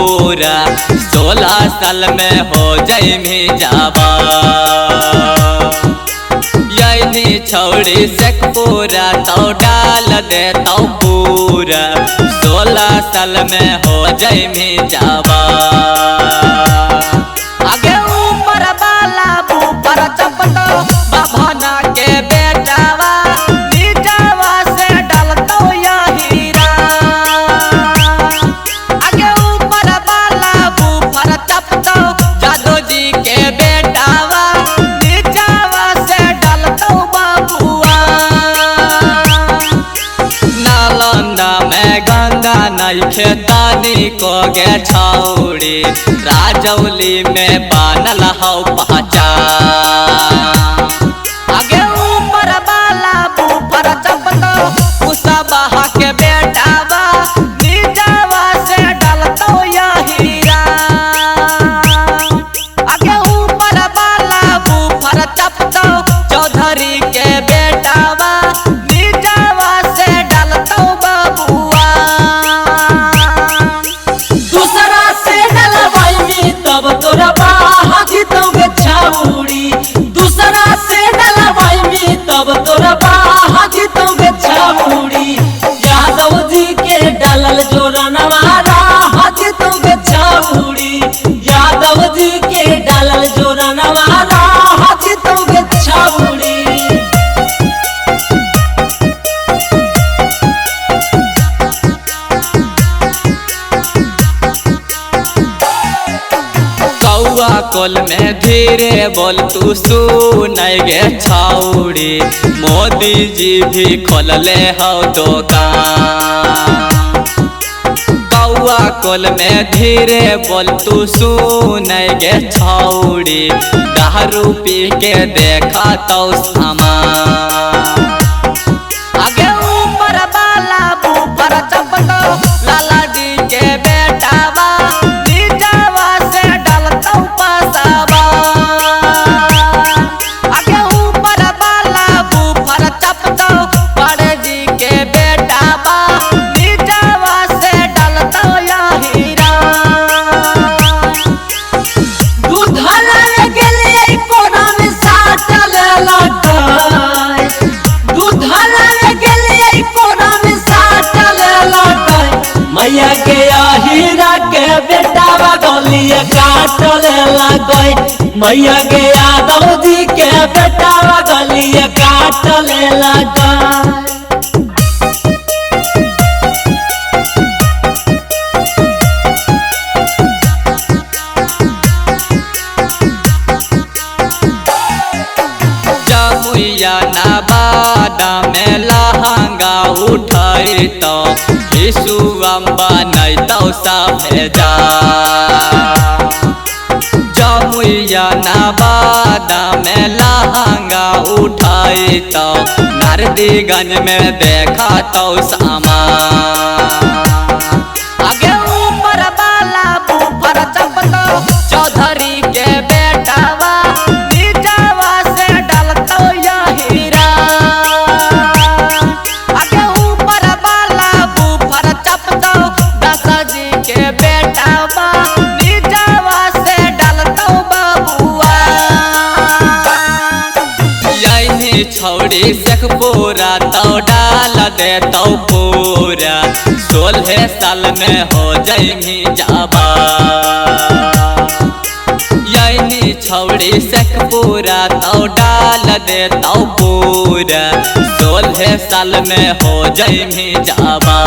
पूरा 16 साल में हो जइमी जाबा। यही छौड़ी सेक पूरा तो डाल दे तो पूरा 16 साल में हो जइमी जाबा। आगे ऊपर बाला ऊपर चपतो बाभना के बेटावा नीचावा से डालतो हीरा। आगे ऊपर बाला ऊपर चपतो जादू जी के बेटावा नीचावा से डालतो बाबुआ। नालंदा में गंगा नहीं खेतानी को गे छौड़ी राजौली में बानल हौ पहचान। आगे ऊपर बाला ऊपर चपतो कुसबा के बेटावा नीचावा से डालतो हीरा। आगे ऊपर बाला ऊपर चपतो चौधरी के बेटावा नीचावा से डालतो बबुआ। दूसरा से डलवाई तब तोरा बाहा जीतोगे छौड़ी। दूसरा से डलवाई तब तोरा बाहा जीतोगे छौड़ी। यादव जी के डालल जोरनवा राहा जीतोगे छौड़ी। यादव जी के डालल जोरनवा राहा जीतोगे छौड़ी। कौआ कोल में धीरे बोल तू सुन गे छौड़ी मोदी जी भी खोलले हौ दुकान। कौआ कोल में धीरे बोल तू सुन गे छौड़ी दारू पी के देखा तो सामान। आगे ऊपर बाला ऊपर चपतो लाला जी के बेटावा नीचावा से डालतो पसावा। आगे ऊपर बाला ऊपर चपतो बड़े जी के बेटावा नीचावा से डालतो हीरा। दूधला गेले कोना में साटल लटाई। दूधला गेले कोना में साटल लटाई। मैया के हीरा के बेटावा गलिया काटल लगई। मैया के यादव जी के बेटावा गलिया काटल लगई। जमुइया नवादा में लहंगा उठाई तो यीशु अम्बा नहीं तो सफेदा। जमुइया नवादा में लहंगा उठाई तो नारदीगंज में देखा तो सामान। आगे ऊपर बाला ऊपर चपतो चौधरी के बेटावा नीचावा से डालतो हीरा। आगे ऊपर बाला ऊपर चपतो दासा जी के बेटावा नीचावा से डालतो बबुआ। यही छौड़ी सेक पूरा तो डाल दे तो पूरा 16 साल में हो जइमी जाबा। यही छौड़ी सेक पूरा तो डाल दे तो पूरा 16 साल में हो जइमी जाबा।